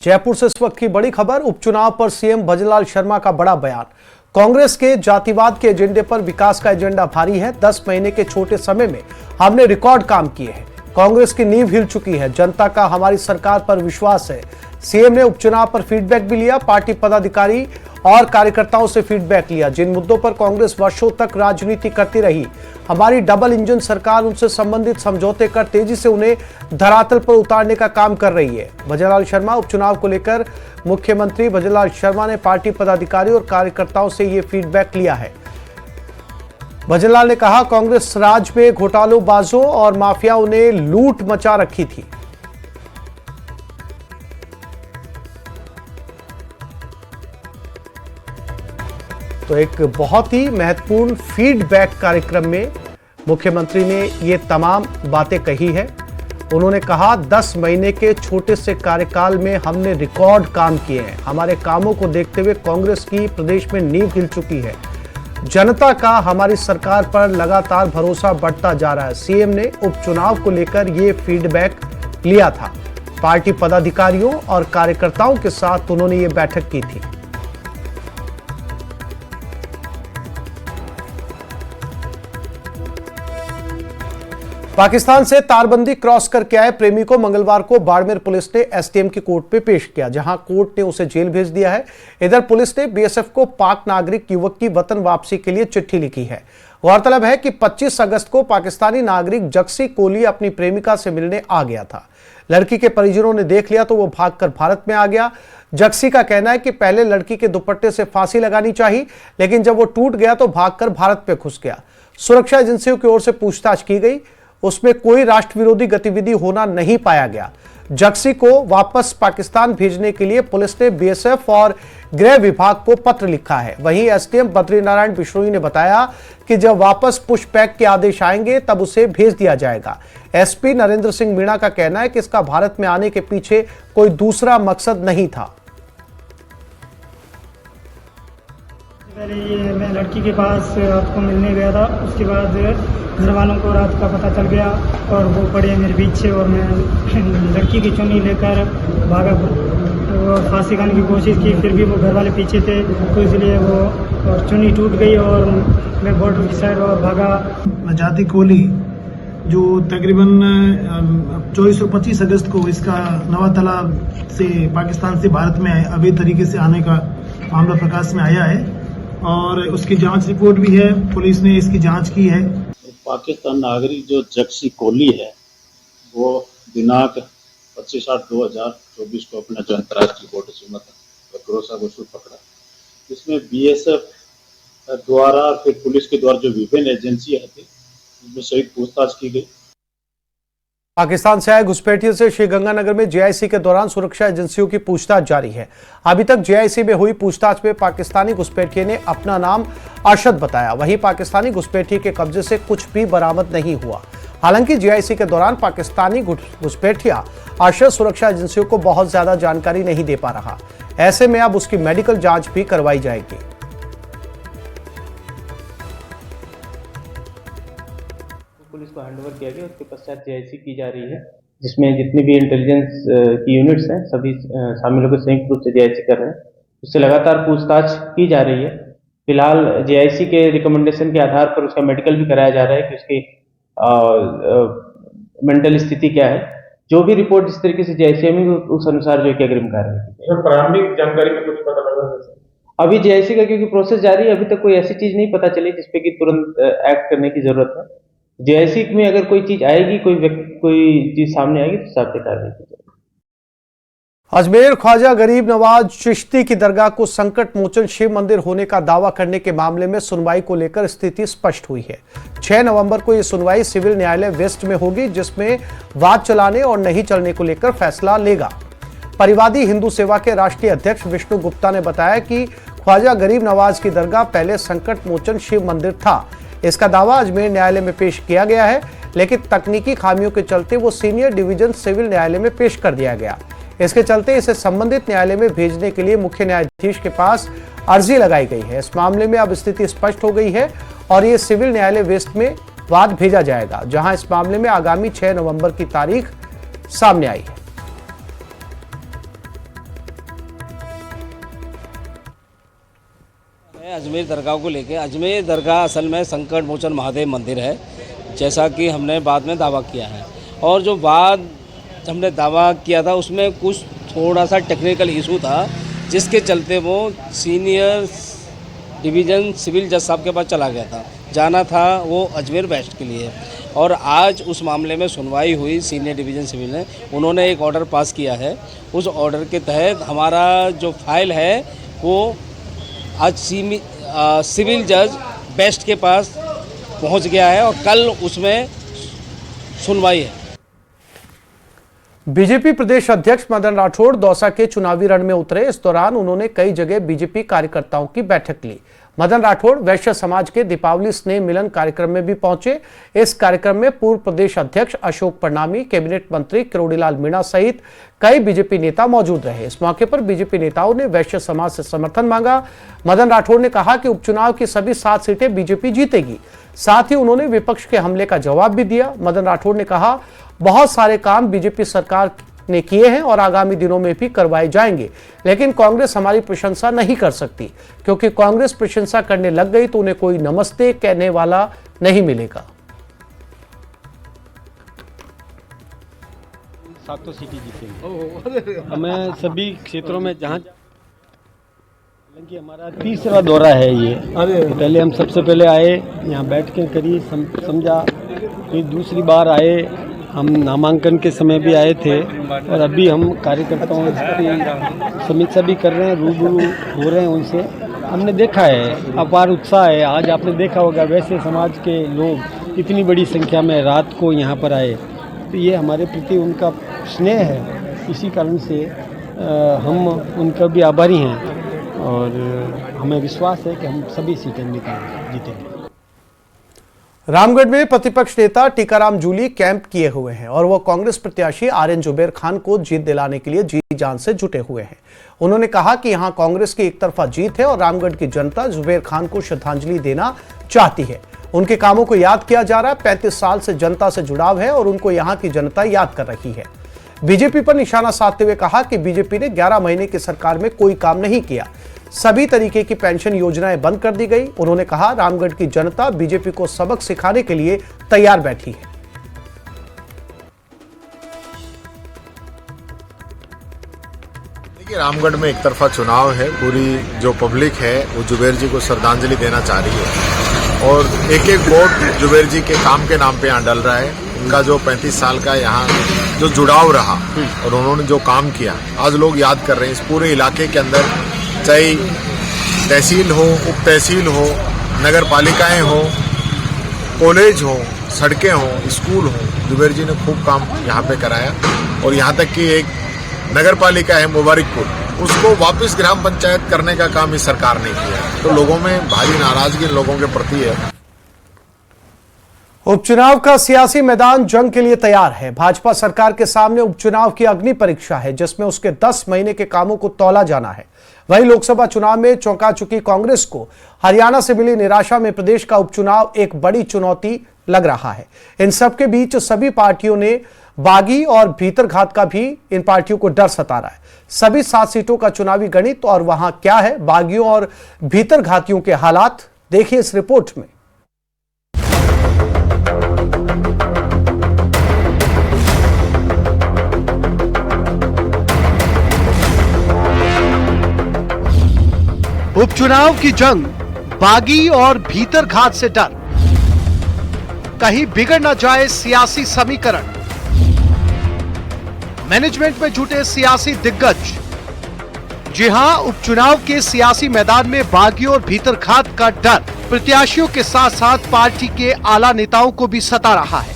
जयपुर से इस वक्त की बड़ी खबर। उपचुनाव पर सीएम भजनलाल शर्मा का बड़ा बयान। कांग्रेस के जातिवाद के एजेंडे पर विकास का एजेंडा भारी है। 10 महीने के छोटे समय में हमने रिकॉर्ड काम किए हैं। कांग्रेस की नींव हिल चुकी है। जनता का हमारी सरकार पर विश्वास है। सीएम ने उपचुनाव पर फीडबैक भी लिया। पार्टी पदाधिकारी और कार्यकर्ताओं से फीडबैक लिया। जिन मुद्दों पर कांग्रेस वर्षों तक राजनीति करती रही, हमारी डबल इंजन सरकार उनसे संबंधित समझौते कर तेजी से उन्हें धरातल पर उतारने का काम कर रही है। भजनलाल शर्मा उपचुनाव को लेकर मुख्यमंत्री भजनलाल शर्मा ने पार्टी पदाधिकारी और कार्यकर्ताओं से ये फीडबैक लिया है। भजनलाल ने कहा, कांग्रेस राज में घोटालोबाजों और माफियाओं ने लूट मचा रखी थी। तो एक बहुत ही महत्वपूर्ण फीडबैक कार्यक्रम में मुख्यमंत्री ने ये तमाम बातें कही है। उन्होंने कहा, 10 महीने के छोटे से कार्यकाल में हमने रिकॉर्ड काम किए हैं। हमारे कामों को देखते हुए कांग्रेस की प्रदेश में नींव हिल चुकी है। जनता का हमारी सरकार पर लगातार भरोसा बढ़ता जा रहा है। सीएम ने उपचुनाव को लेकर ये फीडबैक लिया था। पार्टी पदाधिकारियों और कार्यकर्ताओं के साथ उन्होंने ये बैठक की थी। पाकिस्तान से तारबंदी क्रॉस करके आए प्रेमी को मंगलवार को बाड़मेर पुलिस ने एसटीएम की कोर्ट में पेश किया, जहां कोर्ट ने उसे जेल भेज दिया है। इधर पुलिस ने बीएसएफ को पाक नागरिक युवक की वतन वापसी के लिए चिट्ठी लिखी है। गौरतलब है कि 25 अगस्त को पाकिस्तानी नागरिक जक्सी कोली अपनी प्रेमिका से मिलने आ गया था। लड़की के परिजनों ने देख लिया तो वो भागकर भारत में आ गया। जक्सी का कहना है कि पहले लड़की के दुपट्टे से फांसी लगानी चाहिए, लेकिन जब वो टूट गया तो भागकर भारत में घुस गया। सुरक्षा एजेंसियों की ओर से पूछताछ की गई, उसमें कोई राष्ट्र विरोधी गतिविधि होना नहीं पाया गया। जक्सी को वापस पाकिस्तान भेजने के लिए पुलिस ने बीएसएफ और गृह विभाग को पत्र लिखा है। वहीं एसडीएम बद्रीनारायण बिश्नोई ने बताया कि जब वापस पुशबैक के आदेश आएंगे तब उसे भेज दिया जाएगा। एसपी नरेंद्र सिंह मीणा का कहना है कि इसका भारत में आने के पीछे कोई दूसरा मकसद नहीं था। पहले ये मैं लड़की के पास रात को मिलने गया था। उसके बाद घर वालों को रात का पता चल गया और वो पड़े मेरे पीछे और मैं लड़की की चुन्नी लेकर भागा। वो फांसी खाने की कोशिश की, फिर भी वो घर वाले पीछे थे, तो इसलिए वो और चुन्नी टूट गई और मैं बॉर्डर की साइड और भागा। जाति कोली जो तकरीबन 24 और 25 अगस्त को इसका नवातला से पाकिस्तान से भारत में अवैध तरीके से आने का मामला प्रकाश में आया है और उसकी जांच रिपोर्ट भी है। पुलिस ने इसकी जांच की है। पाकिस्तान नागरिक जो जक्सी कोली है वो दिनांक 25/8/2024 को अपना जो अंतर्राष्ट्रीय बॉर्डर सीमा क्रोसा घोषुर पकड़ा। इसमें बीएसएफ द्वारा फिर पुलिस के द्वारा जो विभिन्न एजेंसियां थी उसमें सहित पूछताछ की गई। पाकिस्तान से आए घुसपैठियों से श्रीगंगानगर में जेआईसी के दौरान सुरक्षा एजेंसियों की पूछताछ जारी है। अभी तक जेआईसी में हुई पूछताछ में पाकिस्तानी घुसपैठिए ने अपना नाम अरशद बताया। वहीं पाकिस्तानी घुसपैठिए के कब्जे से कुछ भी बरामद नहीं हुआ। हालांकि जेआईसी के दौरान पाकिस्तानी घुसपैठिया अरशद सुरक्षा एजेंसियों को बहुत ज्यादा जानकारी नहीं दे पा रहा। ऐसे में अब उसकी मेडिकल जांच भी करवाई जाएगी। पुलिस को हैंडओवर किया गया। उसके पश्चात जेआईसी की जा रही है, जिसमें जितनी भी इंटेलिजेंस की यूनिट्स हैं सभी शामिल होकर संयुक्त रूप से जेआईसी कर रहे हैं। उससे लगातार पूछताछ की जा रही है। फिलहाल जेआईसी के रिकमेंडेशन के आधार पर उसका मेडिकल भी कराया जा रहा है कि उसकी मेंटल स्थिति क्या है। जो भी रिपोर्ट जिस तरीके से जेआईसी में उस अनुसार जो अग्रिम कार्रवाई। प्रारंभिक जानकारी में कुछ पता लगा है? अभी जेआईसी का क्योंकि प्रोसेस जारी है, अभी तक कोई ऐसी चीज नहीं पता चली जिसपे कि तुरंत एक्ट करने की जरूरत है। जेआईसी में अगर कोई चीज आएगी, कोई चीज सामने आएगी तो साथ कार्रवाई की जाएगी। अजमेर ख्वाजा गरीब नवाज चिश्ती की दरगाह को संकट मोचन शिव मंदिर होने का दावा करने के मामले में सुनवाई को लेकर स्थिति स्पष्ट हुई है। 6 नवंबर को यह सुनवाई सिविल न्यायालय वेस्ट में होगी, जिसमें वाद चलाने और नहीं चलने को लेकर फैसला लेगा। परिवादी हिंदू सेवा के राष्ट्रीय अध्यक्ष विष्णु गुप्ता ने बताया कि ख्वाजा गरीब नवाज की दरगाह पहले संकट मोचन शिव मंदिर था। इसका दावा अजमेर न्यायालय में पेश किया गया है, लेकिन तकनीकी खामियों के चलते वो सीनियर डिवीजन सिविल न्यायालय में पेश कर दिया गया। इसके चलते इसे संबंधित न्यायालय में भेजने के लिए मुख्य न्यायाधीश के पास अर्जी लगाई गई है। इस मामले में अब स्थिति स्पष्ट हो गई है और ये सिविल न्यायालय वेस्ट में वाद भेजा जाएगा, जहां इस मामले में आगामी 6 नवंबर की तारीख सामने आई है। अजमेर दरगाह को लेके, अजमेर दरगाह असल में संकट मोचन महादेव मंदिर है, जैसा कि हमने बाद में दावा किया है। और जो बाद हमने दावा किया था उसमें कुछ थोड़ा सा टेक्निकल इशू था, जिसके चलते वो सीनियर डिवीज़न सिविल जज साहब के पास चला गया था। जाना था वो अजमेर वेस्ट के लिए, और आज उस मामले में सुनवाई हुई। सीनियर डिवीज़न सिविल ने उन्होंने एक ऑर्डर पास किया है। उस ऑर्डर के तहत हमारा जो फाइल है वो आज सिविल जज बेस्ट के पास पहुंच गया है और कल उसमें सुनवाई है। बीजेपी प्रदेश अध्यक्ष मदन राठौड़ दौसा के चुनावी रण में उतरे। इस दौरान उन्होंने कई जगह बीजेपी कार्यकर्ताओं की बैठक ली। मदन राठौड़ वैश्य समाज के दीपावली स्नेह मिलन कार्यक्रम में भी पहुंचे। इस कार्यक्रम में पूर्व प्रदेश अध्यक्ष अशोक परनामी, कैबिनेट मंत्री किरोड़ीलाल मीणा सहित कई बीजेपी नेता मौजूद रहे। इस मौके पर बीजेपी नेताओं ने वैश्य समाज से समर्थन मांगा। मदन राठौड़ ने कहा कि उपचुनाव की सभी 7 सीटें बीजेपी जीतेगी। साथ ही उन्होंने विपक्ष के हमले का जवाब भी दिया। मदन राठौड़ ने कहा, बहुत सारे काम बीजेपी सरकार ने किए हैं और आगामी दिनों में भी करवाए जाएंगे, लेकिन कांग्रेस हमारी प्रशंसा नहीं कर सकती, क्योंकि कांग्रेस प्रशंसा करने लग गई तो उन्हें कोई नमस्ते कहने वाला नहीं मिलेगा। 7 सीटें जीतेंगे। हमें सभी क्षेत्रों में जहाँ हालांकि हमारा तीसरा दौरा है ये। पहले हम सबसे पहले आए, यहाँ बैठ के करी समझा, फिर दूसरी बार आए, हम नामांकन के समय भी आए थे, और अभी हम कार्यकर्ताओं की समीक्षा भी कर रहे हैं, रूबरू हो रहे हैं उनसे। हमने देखा है अपार उत्साह है। आज आपने देखा होगा वैसे समाज के लोग इतनी बड़ी संख्या में रात को यहाँ पर आए, तो ये हमारे प्रति उनका स्नेह है। इसी कारण से हम उनका भी आभारी हैं और हमें विश्वास है कि हम सभी सीटें जीतेंगे। रामगढ़ में प्रतिपक्ष नेता टीकाराम जूली कैंप किए हुए हैं और वो कांग्रेस प्रत्याशी आर्यन जुबैर खान को जीत दिलाने के लिए जी जान से जुटे हुए हैं। उन्होंने कहा कि यहां कांग्रेस की एक तरफा जीत है और रामगढ़ की जनता जुबैर खान को श्रद्धांजलि देना चाहती है। उनके कामों को याद किया जा रहा है। 35 साल से जनता से जुड़ाव है और उनको यहाँ की जनता याद कर रही है। बीजेपी पर निशाना साधते हुए कहा कि बीजेपी ने 11 महीने की सरकार में कोई काम नहीं किया, सभी तरीके की पेंशन योजनाएं बंद कर दी गई। उन्होंने कहा, रामगढ़ की जनता बीजेपी को सबक सिखाने के लिए तैयार बैठी है। देखिए, रामगढ़ में एक तरफा चुनाव है। पूरी जो पब्लिक है वो जुबैर जी को श्रद्धांजलि देना चाह रही है और एक एक वोट जुबैर जी के काम के नाम पे यहाँ डल रहा है। उनका जो 35 साल का यहाँ जो जुड़ाव रहा और उन्होंने जो काम किया, आज लोग याद कर रहे हैं। इस पूरे इलाके के अंदर चाहे तहसील हो, उप तहसील हो, नगर पालिकाएं हो, कॉलेज हो, सड़कें हो, स्कूल हो, जुबैर जी ने खूब काम यहाँ पे कराया। और यहाँ तक कि एक नगर पालिका है मुबारकपुर, उसको वापस ग्राम पंचायत करने का काम इस सरकार ने किया। तो लोगों में भारी नाराजगी लोगों के प्रति है। उपचुनाव का सियासी मैदान जंग के लिए तैयार है। भाजपा सरकार के सामने उपचुनाव की अग्नि परीक्षा है, जिसमें उसके 10 महीने के कामों को तौला जाना है। वहीं लोकसभा चुनाव में चौंका चुकी कांग्रेस को हरियाणा से मिली निराशा में प्रदेश का उपचुनाव एक बड़ी चुनौती लग रहा है। इन सब के बीच सभी पार्टियों ने बागी और भीतरघात का भी इन पार्टियों को डर सता रहा है। सभी 7 सीटों का चुनावी गणित और वहां क्या है बागियों और भीतरघातियों के हालात, देखिए इस रिपोर्ट में। उपचुनाव की जंग, बागी और भीतरघात से डर, कहीं बिगड़ न जाए सियासी समीकरण। मैनेजमेंट में जुटे सियासी दिग्गज। जी हां, उपचुनाव के सियासी मैदान में बागियों और भीतरघात का डर प्रत्याशियों के साथ साथ पार्टी के आला नेताओं को भी सता रहा है,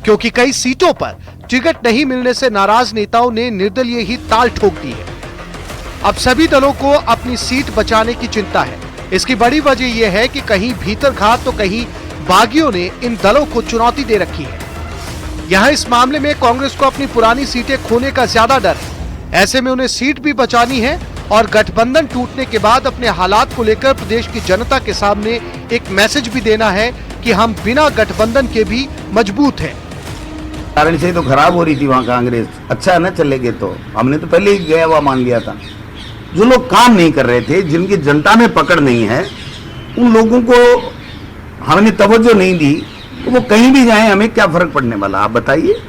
क्योंकि कई सीटों पर टिकट नहीं मिलने से नाराज नेताओं ने निर्दलीय ही ताल ठोक दी है। अब सभी दलों को अपनी सीट बचाने की चिंता है। इसकी बड़ी वजह यह है कि कहीं भीतरघात तो कहीं बागियों ने इन दलों को चुनौती दे रखी है। यहां इस मामले में कांग्रेस को अपनी पुरानी सीटें खोने का ज्यादा डर है। ऐसे में उन्हें सीट भी बचानी है और गठबंधन टूटने के बाद अपने हालात को लेकर प्रदेश की जनता के सामने एक मैसेज भी देना है कि हम बिना गठबंधन के भी मजबूत हैं। कारण से तो खराब हो रही थी वहाँ कांग्रेस। अच्छा है ना, चलेगे तो हमने तो पहले ही गया हुआ मान लिया था। जो लोग काम नहीं कर रहे थे, जिनकी जनता में पकड़ नहीं है, उन लोगों को हमने तवज्जो नहीं दी, तो वो कहीं भी जाएं हमें क्या फर्क पड़ने वाला, आप बताइए।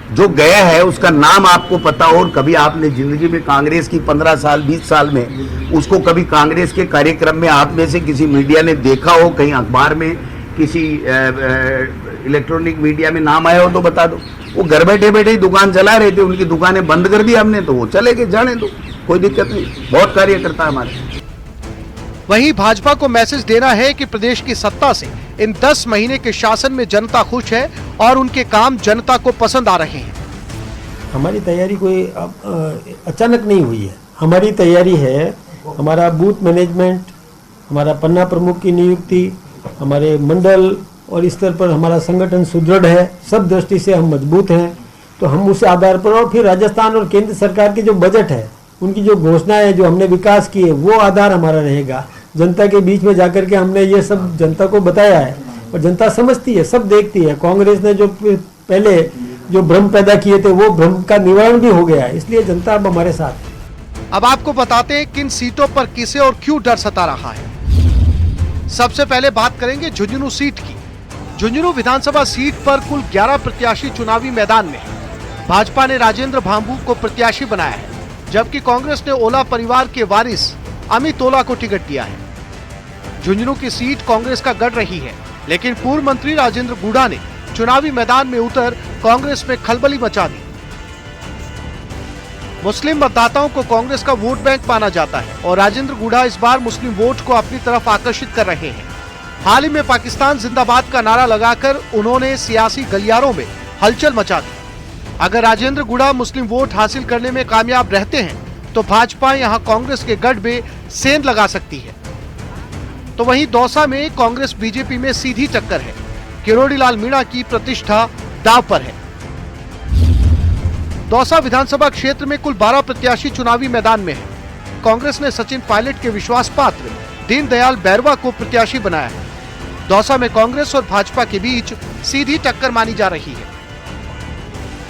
जो गया है उसका नाम आपको पता हो, और कभी आपने जिंदगी में कांग्रेस की 15 साल 20 साल में उसको कभी कांग्रेस के कार्यक्रम में आप में से किसी मीडिया ने देखा हो, कहीं अखबार में किसी इलेक्ट्रॉनिक मीडिया में नाम आया हो तो बता दो। वो घर बैठे बैठे ही दुकान चला रहे थे, उनकी दुकानें बंद कर दी हमने, तो वो चले गए, जाने दो, कोई दिक्कत नहीं, बहुत कार्यकर्ता है हमारे। वहीं भाजपा को मैसेज देना है कि प्रदेश की सत्ता से इन 10 महीने के शासन में जनता खुश है और उनके काम जनता को पसंद आ रहे हैं। हमारी तैयारी कोई अचानक नहीं हुई है। हमारी तैयारी है, हमारा बूथ मैनेजमेंट, हमारा पन्ना प्रमुख की नियुक्ति, हमारे मंडल और स्तर पर हमारा संगठन सुदृढ़ है, सब दृष्टि से हम मजबूत हैं। तो हम उस आधार पर, और फिर राजस्थान और केंद्र सरकार के जो बजट है, उनकी जो घोषणाएं जो हमने विकास की है, वो आधार हमारा रहेगा। जनता के बीच में जाकर के हमने ये सब जनता को बताया है और जनता समझती है, सब देखती है। कांग्रेस ने जो पहले जो भ्रम पैदा किए थे, वो भ्रम का निवारण भी हो गया है, इसलिए जनता अब हमारे साथ है। अब आपको बताते हैं किन सीटों पर किसे और क्यों डर सता रहा है। सबसे पहले बात करेंगे झुंझुनू सीट की। झुंझुनू विधानसभा सीट पर कुल 11 प्रत्याशी चुनावी मैदान में है। भाजपा ने राजेंद्र भांबू को प्रत्याशी बनाया है, जबकि कांग्रेस ने ओला परिवार के वारिस अमित ओला को टिकट दिया है। झुंझुनू की सीट कांग्रेस का गढ़ रही है, लेकिन पूर्व मंत्री राजेंद्र गुड़ा ने चुनावी मैदान में उतर कांग्रेस में खलबली मचा दी। मुस्लिम मतदाताओं को कांग्रेस का वोट बैंक माना जाता है और राजेंद्र गुड़ा इस बार मुस्लिम वोट को अपनी तरफ आकर्षित कर रहे हैं। हाल ही में पाकिस्तान जिंदाबाद का नारा लगाकर उन्होंने सियासी गलियारों में हलचल मचा दी। अगर राजेंद्र गुड़ा मुस्लिम वोट हासिल करने में कामयाब रहते हैं तो भाजपा यहां कांग्रेस के गढ़ में सेंध लगा सकती है। तो वहीं दौसा में कांग्रेस बीजेपी में सीधी टक्कर है। किरोड़ी लाल मीणा की प्रतिष्ठा दांव पर है। दौसा विधानसभा क्षेत्र में कुल 12 प्रत्याशी चुनावी मैदान में है। कांग्रेस ने सचिन पायलट के विश्वास पात्र दीनदयाल बैरवा को प्रत्याशी बनाया है। दौसा में कांग्रेस और भाजपा के बीच सीधी टक्कर मानी जा रही है।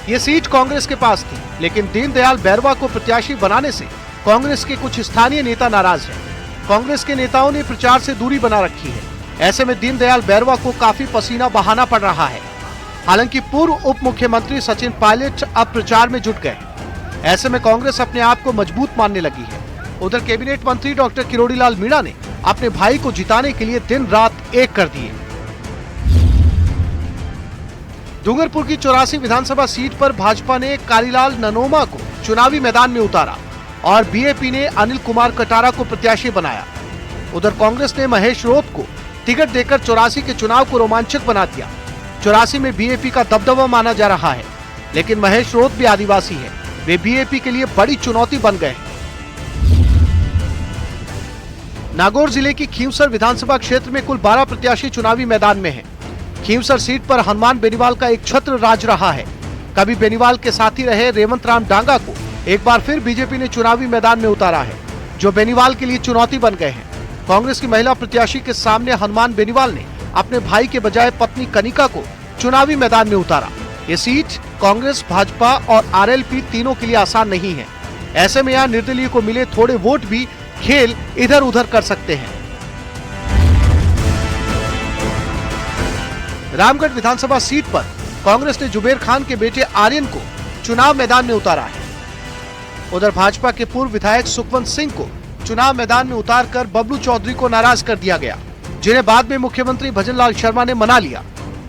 ये सीट कांग्रेस के पास थी, लेकिन दीनदयाल बैरवा को प्रत्याशी बनाने से कांग्रेस के कुछ स्थानीय नेता नाराज हैं। कांग्रेस के नेताओं ने प्रचार से दूरी बना रखी है। ऐसे में दीनदयाल बैरवा को काफी पसीना बहाना पड़ रहा है। हालांकि पूर्व उप मुख्यमंत्री सचिन पायलट अब प्रचार में जुट गए। ऐसे में कांग्रेस अपने आप को मजबूत मानने लगी है। उधर कैबिनेट मंत्री डॉक्टर किरोड़ी लाल मीणा ने अपने भाई को जिताने के लिए दिन रात एक कर दिए। डूंगरपुर की 84 विधानसभा सीट पर भाजपा ने कालीलाल ननोमा को चुनावी मैदान में उतारा और बीएपी ने अनिल कुमार कटारा को प्रत्याशी बनाया। उधर कांग्रेस ने महेश रोत को टिकट देकर 84 के चुनाव को रोमांचक बना दिया। 84 में बीएपी का दबदबा माना जा रहा है, लेकिन महेश रोत भी आदिवासी है, वे बीएपी के लिए बड़ी चुनौती बन गए। नागौर जिले की खींवसर विधानसभा क्षेत्र में कुल 12 प्रत्याशी चुनावी मैदान में हैं। खींवसर सीट पर हनुमान बेनीवाल का एक छत्र राज रहा है। कभी बेनीवाल के साथी रहे रेवंत राम डांगा को एक बार फिर बीजेपी ने चुनावी मैदान में उतारा है, जो बेनीवाल के लिए चुनौती बन गए हैं। कांग्रेस की महिला प्रत्याशी के सामने हनुमान बेनीवाल ने अपने भाई के बजाय पत्नी कनिका को चुनावी मैदान में उतारा। ये सीट कांग्रेस, भाजपा और आरएलपी तीनों के लिए आसान नहीं है। ऐसे में यहाँ निर्दलीय को मिले थोड़े वोट भी खेल इधर उधर कर सकते हैं। रामगढ़ विधानसभा सीट पर कांग्रेस ने जुबेर खान के बेटे आर्यन को चुनाव मैदान में उतारा है। उधर भाजपा के पूर्व विधायक सुखवंत सिंह को चुनाव मैदान में उतारकर बबलू चौधरी को नाराज कर दिया गया, जिन्हें बाद में मुख्यमंत्री भजनलाल शर्मा ने मना लिया।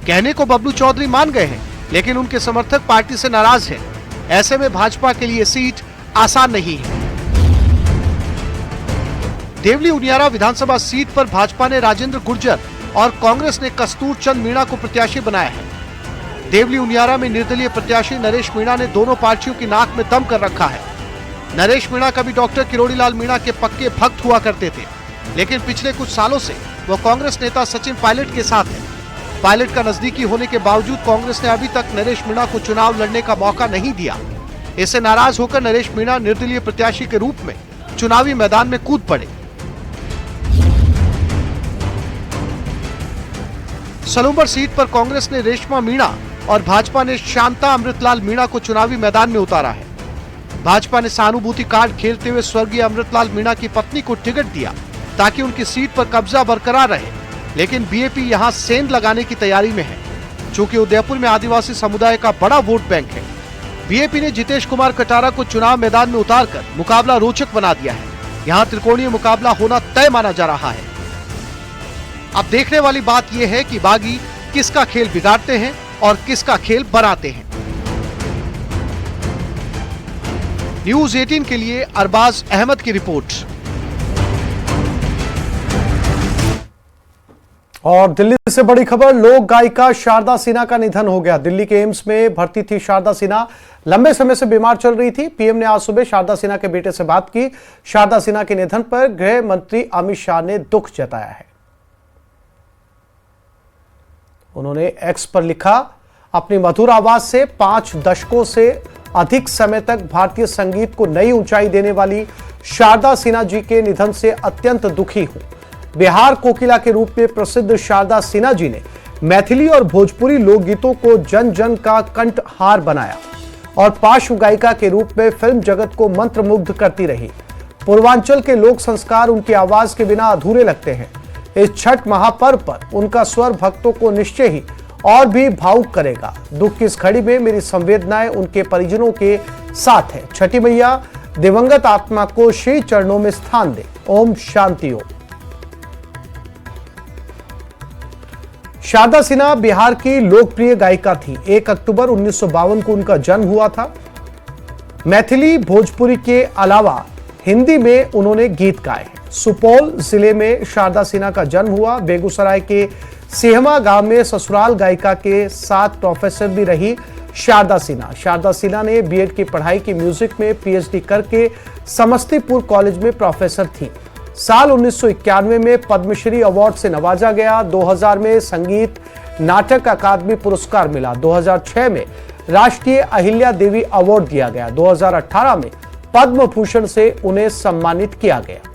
कहने को बबलू चौधरी मान गए हैं, लेकिन उनके समर्थक पार्टी से नाराज हैं। ऐसे में भाजपा के लिए सीट आसान नहीं है। देवली उनियारा विधानसभा सीट पर भाजपा ने राजेंद्र गुर्जर और कांग्रेस ने कस्तूर चंद मीणा को प्रत्याशी बनाया है। देवली उनियारा में निर्दलीय प्रत्याशी नरेश मीणा ने दोनों पार्टियों की नाक में दम कर रखा है। नरेश मीणा कभी डॉक्टर किरोड़ी लाल मीणा के पक्के भक्त हुआ करते थे, लेकिन पिछले कुछ सालों से वो कांग्रेस नेता सचिन पायलट के साथ है। पायलट का नजदीकी होने के बावजूद कांग्रेस ने अभी तक नरेश मीणा को चुनाव लड़ने का मौका नहीं दिया। इससे नाराज होकर नरेश मीणा निर्दलीय प्रत्याशी के रूप में चुनावी मैदान में कूद पड़े। सलूंबर सीट पर कांग्रेस ने रेशमा मीणा और भाजपा ने शांता अमृतलाल मीणा को चुनावी मैदान में उतारा है। भाजपा ने सहानुभूति कार्ड खेलते हुए स्वर्गीय अमृतलाल मीणा की पत्नी को टिकट दिया ताकि उनकी सीट पर कब्जा बरकरार रहे, लेकिन बीएपी यहां सेंध लगाने की तैयारी में है। चूंकि उदयपुर में आदिवासी समुदाय का बड़ा वोट बैंक है, बीएपी ने जितेश कुमार कटारा को चुनाव मैदान में उतारकर मुकाबला रोचक बना दिया है। यहां त्रिकोणीय मुकाबला होना तय माना जा रहा है। अब देखने वाली बात यह है कि बागी किसका खेल बिगाड़ते हैं और किसका खेल बनाते हैं। न्यूज 18 के लिए अरबाज अहमद की रिपोर्ट। और दिल्ली से बड़ी खबर, लोक गायिका शारदा सिन्हा का निधन हो गया। दिल्ली के एम्स में भर्ती थी शारदा सिन्हा, लंबे समय से बीमार चल रही थी। पीएम ने आज सुबह शारदा सिन्हा के बेटे से बात की। शारदा सिन्हा के निधन पर गृह मंत्री अमित शाह ने दुख जताया है। उन्होंने एक्स पर लिखा, अपनी मधुर आवाज से 5 दशकों से अधिक समय तक भारतीय संगीत को नई ऊंचाई देने वाली शारदा सिन्हा जी के निधन से अत्यंत दुखी हूं। बिहार कोकिला के रूप में प्रसिद्ध शारदा सिन्हा जी ने मैथिली और भोजपुरी लोकगीतों को जन जन का कंठहार बनाया और पार्श्व गायिका के रूप में फिल्म जगत को मंत्रमुग्ध करती रही। पूर्वांचल के लोक संस्कार उनकी आवाज के बिना अधूरे लगते हैं। इस छठ महापर्व पर उनका स्वर भक्तों को निश्चय ही और भी भावुक करेगा। दुख की इस घड़ी में मेरी संवेदनाएं उनके परिजनों के साथ है। छठी मैया दिवंगत आत्मा को श्री चरणों में स्थान दे। ओम शांति ओम। शारदा सिन्हा बिहार की लोकप्रिय गायिका थी। 1 अक्टूबर 1952 को उनका जन्म हुआ था। मैथिली भोजपुरी के अलावा हिंदी में उन्होंने गीत गाए हैं। सुपौल जिले में शारदा सिन्हा का जन्म हुआ। बेगूसराय के सेहमा गांव में ससुराल गायिका के साथ प्रोफेसर भी रही शारदा सिन्हा। शारदा सिन्हा ने बीएड की पढ़ाई की, म्यूजिक में पीएचडी करके समस्तीपुर कॉलेज में प्रोफेसर थी। साल 1991 में पद्मश्री अवार्ड से नवाजा गया। 2000 में संगीत नाटक अकादमी पुरस्कार मिला। 2006 में राष्ट्रीय अहिल्या देवी अवार्ड दिया गया। 2018 में पद्म भूषण से उन्हें सम्मानित किया गया।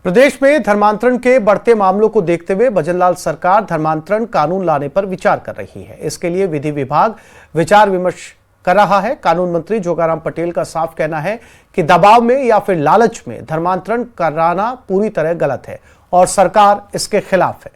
प्रदेश में धर्मांतरण के बढ़ते मामलों को देखते हुए भजनलाल सरकार धर्मांतरण कानून लाने पर विचार कर रही है। इसके लिए विधि विभाग विचार विमर्श कर रहा है। कानून मंत्री जोगाराम पटेल का साफ कहना है कि दबाव में या फिर लालच में धर्मांतरण कराना पूरी तरह गलत है और सरकार इसके खिलाफ है।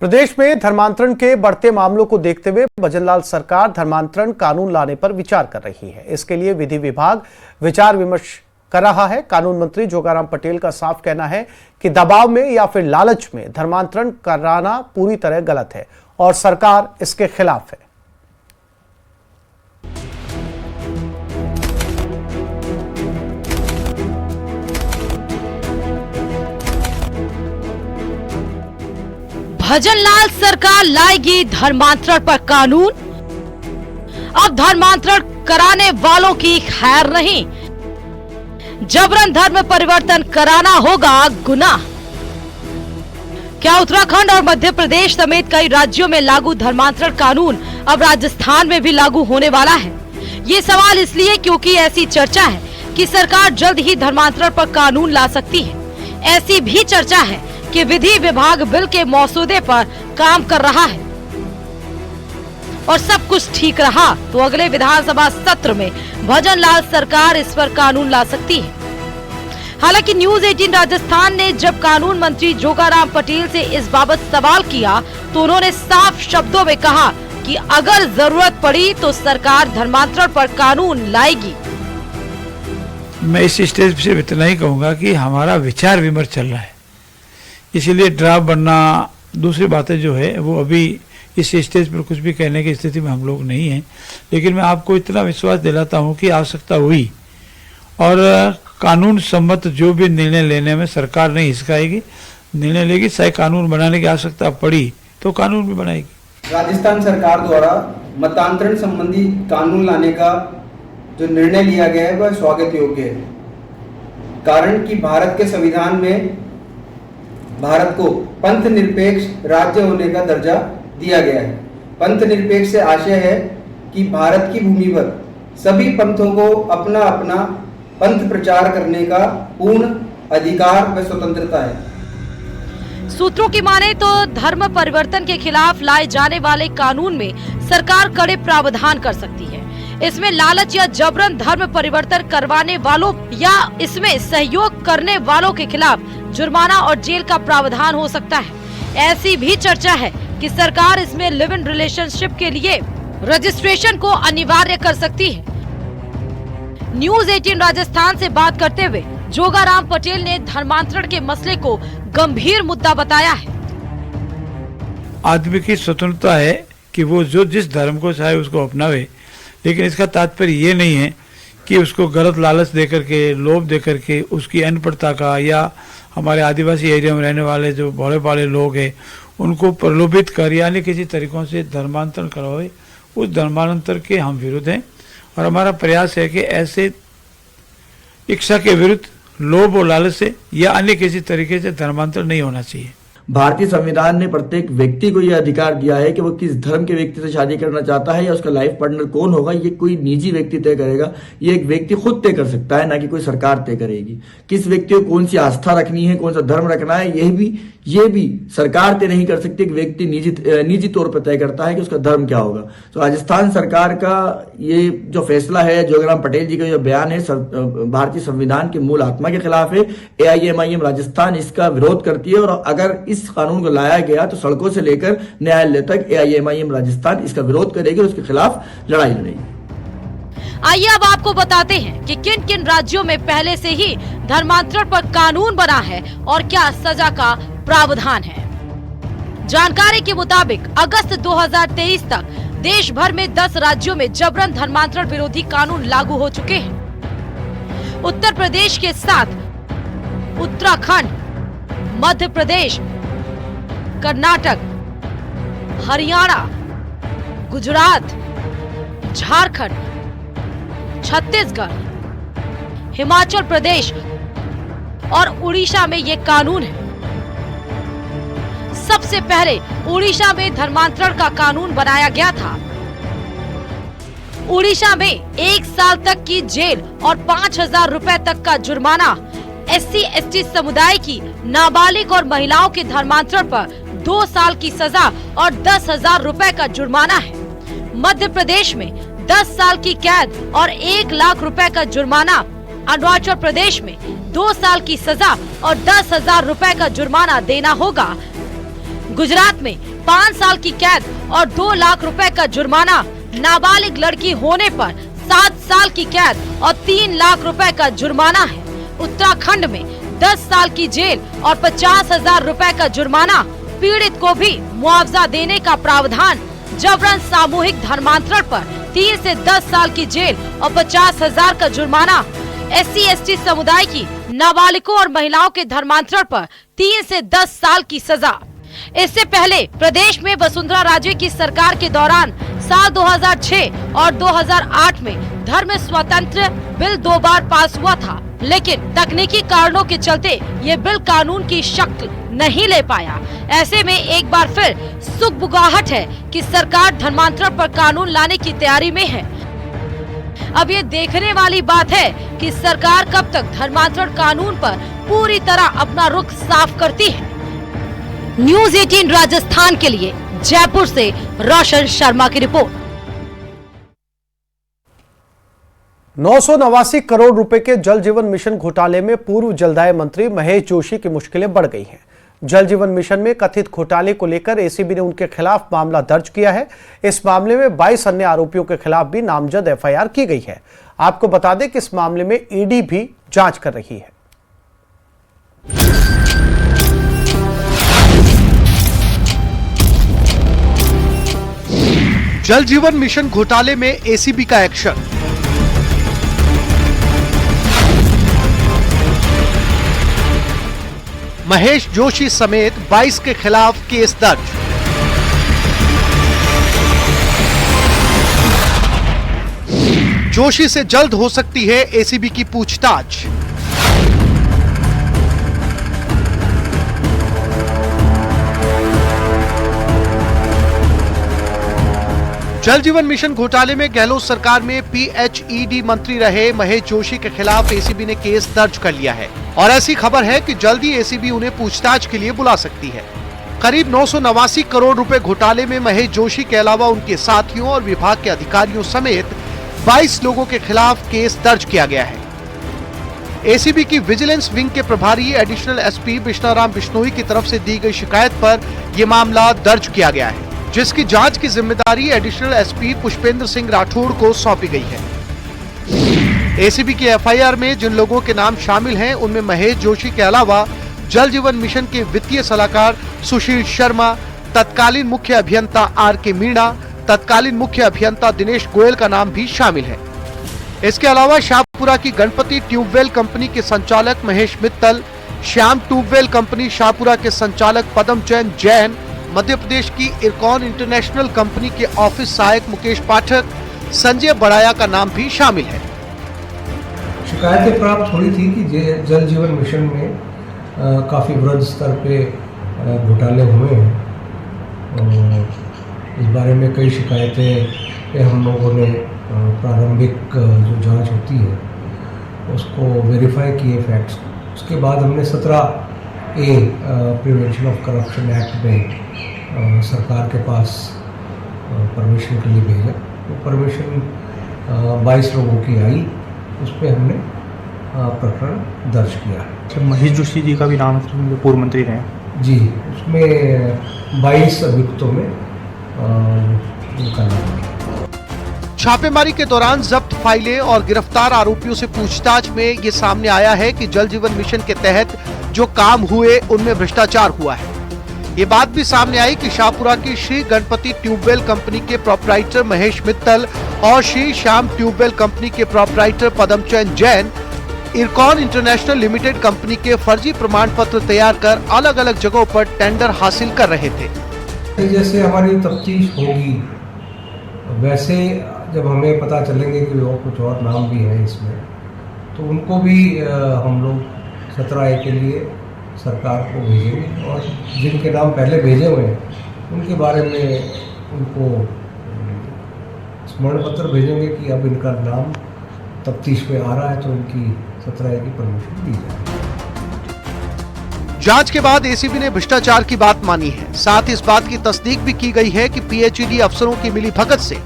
प्रदेश में धर्मांतरण के बढ़ते मामलों को देखते हुए भजनलाल सरकार धर्मांतरण कानून लाने पर विचार कर रही है। इसके लिए विधि विभाग विचार विमर्श कर रहा है। कानून मंत्री जोगाराम पटेल का साफ कहना है कि दबाव में या फिर लालच में धर्मांतरण कराना पूरी तरह गलत है और सरकार इसके खिलाफ है। भजनलाल सरकार लाएगी धर्मांतरण पर कानून। अब धर्मांतरण कराने वालों की खैर नहीं, जबरन धर्म परिवर्तन कराना होगा गुनाह। क्या उत्तराखंड और मध्य प्रदेश समेत कई राज्यों में लागू धर्मांतरण कानून अब राजस्थान में भी लागू होने वाला है? ये सवाल इसलिए क्योंकि ऐसी चर्चा है कि सरकार जल्द ही धर्मांतरण पर कानून ला सकती है। ऐसी भी चर्चा है कि विधि विभाग बिल के मसौदे पर काम कर रहा है और सब कुछ ठीक रहा तो अगले विधानसभा सत्र में भजनलाल सरकार इस पर कानून ला सकती है। हालांकि न्यूज 18 राजस्थान ने जब कानून मंत्री जोगाराम पटेल से इस बाबत सवाल किया तो उन्होंने साफ शब्दों में कहा कि अगर जरूरत पड़ी तो सरकार धर्मांतरण पर कानून लाएगी। मैं इस स्टेज से इतना ही कहूंगा कि हमारा विचार विमर्श चल रहा है, इसीलिए ड्राफ्ट बनना, दूसरी बातें जो है वो अभी इस स्टेज पर कुछ भी कहने की स्थिति में हम लोग नहीं हैं। लेकिन मैं आपको इतना विश्वास दिलाता हूं कि आवश्यकता हुई और कानून सम्मत जो भी निर्णय लेने में सरकार नहीं हिचकाएगी, निर्णय लेगी। चाहे कानून बनाने की आवश्यकता पड़ी तो कानून भी बनाएगी। राजस्थान सरकार द्वारा मतांतरण संबंधी कानून लाने का जो निर्णय लिया गया है वह स्वागत योग्य है। कारण कि भारत के संविधान में भारत को पंथ निरपेक्ष राज्य होने का दर्जा दिया गया है। पंथ निरपेक्ष से आशय है कि भारत की भूमि पर सभी पंथों को अपना अपना पंथ प्रचार करने का पूर्ण अधिकार व स्वतंत्रता है। सूत्रों की माने तो धर्म परिवर्तन के खिलाफ लाए जाने वाले कानून में सरकार कड़े प्रावधान कर सकती है। इसमें लालच या जबरन धर्म परिवर्तन करवाने वालों या इसमें सहयोग करने वालों के खिलाफ जुर्माना और जेल का प्रावधान हो सकता है। ऐसी भी चर्चा है कि सरकार इसमें लिव इन रिलेशनशिप के लिए रजिस्ट्रेशन को अनिवार्य कर सकती है। न्यूज 18 राजस्थान से बात करते हुए जोगाराम पटेल ने धर्मांतरण के मसले को गंभीर मुद्दा बताया है। आदमी की स्वतंत्रता है कि वो जो जिस धर्म को चाहे उसको अपनावे, लेकिन इसका तात्पर्य ये नहीं है कि उसको गलत लालच देकर के, लोभ देकर के उसकी अनपढ़ता का, या हमारे आदिवासी एरिया में रहने वाले जो भोले भाले लोग हैं उनको प्रलोभित कर यानी किसी तरीकों से धर्मांतरण करवाए। उस धर्मांतर के हम विरुद्ध हैं और हमारा प्रयास है कि ऐसे इच्छा के विरुद्ध लोभ और लालच से या अन्य किसी तरीके से धर्मांतर नहीं होना चाहिए। भारतीय संविधान ने प्रत्येक व्यक्ति को यह अधिकार दिया है कि वो किस धर्म के व्यक्ति से शादी करना चाहता है या उसका लाइफ पार्टनर कौन होगा, ये कोई निजी व्यक्ति तय करेगा। ये एक व्यक्ति खुद तय कर सकता है, ना कि कोई सरकार तय करेगी। किस व्यक्ति को कौन सी आस्था रखनी है, कौन सा धर्म रखना है, ये भी सरकार तय नहीं कर सकती। एक व्यक्ति निजी तौर पर तय करता है कि उसका धर्म क्या होगा। तो राजस्थान सरकार का ये जो फैसला है, जोगाराम पटेल जी का जो बयान है, भारतीय संविधान के मूल आत्मा के खिलाफ है। AIMIM राजस्थान इसका विरोध करती है और अगर इस कानून को लाया गया तो सड़कों से लेकर न्यायालय तक AIMIM राजस्थान इसका विरोध करेगी और उसके खिलाफ लड़ाई लड़ेगी। आइए अब आपको बताते हैं कि किन किन राज्यों में पहले से ही धर्मांतरण पर कानून बना है और क्या सजा का प्रावधान है। जानकारी के मुताबिक अगस्त 2023 तक देश भर में 10 राज्यों में जबरन धर्मांतरण विरोधी कानून लागू हो चुके हैं। उत्तर प्रदेश के साथ उत्तराखंड, मध्य प्रदेश, कर्नाटक, हरियाणा, गुजरात, झारखंड, छत्तीसगढ़, हिमाचल प्रदेश और उड़ीसा में ये कानून है। सबसे पहले उड़ीसा में धर्मांतरण का कानून बनाया गया था। उड़ीसा में 1 साल तक की जेल और 5,000 रुपए तक का जुर्माना, SC/ST समुदाय की नाबालिग और महिलाओं के धर्मांतरण पर 2 साल की सजा और 10,000 रुपए का जुर्माना है। मध्य प्रदेश में 10 साल की कैद और 1 लाख रुपए का जुर्माना, अरुणाचल प्रदेश में 2 साल की सजा और 10,000 रुपए का जुर्माना देना होगा। गुजरात में 5 साल की कैद और 2 लाख रुपए का जुर्माना, नाबालिग लड़की होने पर 7 साल की कैद और 3 लाख रुपए का जुर्माना है। उत्तराखंड में 10 साल की जेल और 50,000 रुपए का जुर्माना, पीड़ित को भी मुआवजा देने का प्रावधान। जबरन सामूहिक धर्मांतरण पर 3 से 10 साल की जेल और 50,000 का जुर्माना। SC/ST समुदाय की नाबालिगों और महिलाओं के धर्मांतरण पर 3 से 10 साल की सजा। इससे पहले प्रदेश में वसुंधरा राजे की सरकार के दौरान साल 2006 और 2008 में धर्म स्वतंत्र बिल 2 बार पास हुआ था, लेकिन तकनीकी कारणों के चलते ये बिल कानून की शक्ल नहीं ले पाया। ऐसे में एक बार फिर सुगबुगाहट है कि सरकार धर्मांतरण पर कानून लाने की तैयारी में है। अब ये देखने वाली बात है कि सरकार कब तक धर्मांतरण कानून पर पूरी तरह अपना रुख साफ करती है। न्यूज 18 राजस्थान के लिए जयपुर से रोशन शर्मा की रिपोर्ट। 989 करोड़ रुपए के जल जीवन मिशन घोटाले में पूर्व जलदाय मंत्री महेश जोशी की मुश्किलें बढ़ गई हैं। जल जीवन मिशन में कथित घोटाले को लेकर एसीबी ने उनके खिलाफ मामला दर्ज किया है। इस मामले में 22 अन्य आरोपियों के खिलाफ भी नामजद एफआईआर की गई है। आपको बता दें कि इस मामले में ईडी भी जांच कर रही है। जल जीवन मिशन घोटाले में एसीबी का एक्शन। महेश जोशी समेत 22 के खिलाफ केस दर्ज। जोशी से जल्द हो सकती है एसीबी की पूछताछ। जल जीवन मिशन घोटाले में गहलोत सरकार में पीएचईडी मंत्री रहे महेश जोशी के खिलाफ एसीबी ने केस दर्ज कर लिया है और ऐसी खबर है कि जल्दी एसीबी उन्हें पूछताछ के लिए बुला सकती है। करीब 989 करोड़ रुपए घोटाले में महेश जोशी के अलावा उनके साथियों और विभाग के अधिकारियों समेत 22 लोगों के खिलाफ केस दर्ज किया गया है। एसीबी की विजिलेंस विंग के प्रभारी एडिशनल एसपी बिश्नाराम बिश्नोई की तरफ से दी गई शिकायत पर यह मामला दर्ज किया गया है, जिसकी जांच की जिम्मेदारी एडिशनल एसपी पुष्पेंद्र सिंह राठौड़ को सौंपी गई है। एसीबी की एफआईआर में जिन लोगों के नाम शामिल हैं, उनमें महेश जोशी के अलावा जल जीवन मिशन के वित्तीय सलाहकार सुशील शर्मा, तत्कालीन मुख्य अभियंता आर.के. मीणा, तत्कालीन मुख्य अभियंता दिनेश गोयल का नाम भी शामिल है। इसके अलावा शाहपुरा की गणपति ट्यूबवेल कंपनी के संचालक महेश मित्तल, श्याम ट्यूबवेल कंपनी शाहपुरा के संचालक पदमचंद जैन, मध्य प्रदेश की इरकॉन इंटरनेशनल कंपनी के ऑफिस सहायक मुकेश पाठक, संजय बड़ाया का नाम भी शामिल है। शिकायतें प्राप्त हुई थी कि जल जीवन मिशन में काफ़ी वृहद स्तर पे घोटाले हुए हैं और इस बारे में कई शिकायतें पे हम लोगों ने प्रारंभिक जो जांच होती है उसको वेरीफाई किए फैक्ट्स। उसके बाद हमने 17A prevention of corruption act में सरकार के पास परमिशन के लिए भेजा। तो परमिशन 22 लोगों की आई, उस पर हमने प्रकरण दर्ज किया। सर महेश जोशी जी का भी नाम है, पूर्व मंत्री रहे जी, उसमें 22 अभियुक्तों में उनका नाम है। छापेमारी के दौरान जब्त फाइलें और गिरफ्तार आरोपियों से पूछताछ में ये सामने आया है कि जल जीवन मिशन के तहत जो काम हुए उनमें भ्रष्टाचार हुआ है। ये बात भी सामने आई कि शाहपुरा की श्री गणपति ट्यूबवेल कंपनी के प्रोपराइटर महेश मित्तल और श्री श्याम ट्यूबवेल कंपनी के proprietor Padamchand Jain IRCON international limited company के फर्जी प्रमाण पत्र तैयार कर अलग अलग जगहों पर टेंडर हासिल कर रहे थे। जैसे हमारी तफ्तीश होगी वैसे जब हमें पता चलेंगे कि और कुछ और नाम भी है इसमें, तो उनको भी हम लोग 17A के लिए सरकार को भेजेंगे और जिनके नाम पहले भेजे हुए हैं उनके बारे में उनको स्मरण पत्र भेजेंगे कि अब इनका नाम तफ्तीश में आ रहा है, तो उनकी 17A की परमिशन दी जाए। जांच के बाद एसीबी ने भ्रष्टाचार की बात मानी है। साथ ही इस बात की तस्दीक भी की गई है कि पीएचईडी अफसरों की मिली भगत से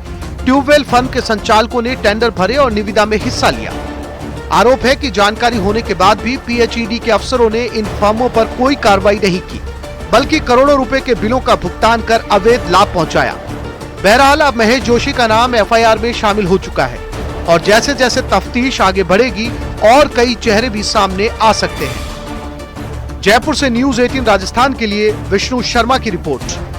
ट्यूबवेल फर्म के संचालकों ने टेंडर भरे और निविदा में हिस्सा लिया। आरोप है कि जानकारी होने के बाद भी पीएचईडी के अफसरों ने इन फर्मों पर कोई कार्रवाई नहीं की, बल्कि करोड़ों रुपए के बिलों का भुगतान कर अवैध लाभ पहुंचाया। बहरहाल अब महेश जोशी का नाम एफआईआर में शामिल हो चुका है और जैसे जैसे तफ्तीश आगे बढ़ेगी और कई चेहरे भी सामने आ सकते हैं। जयपुर से न्यूज़ 18 राजस्थान के लिए विष्णु शर्मा की रिपोर्ट।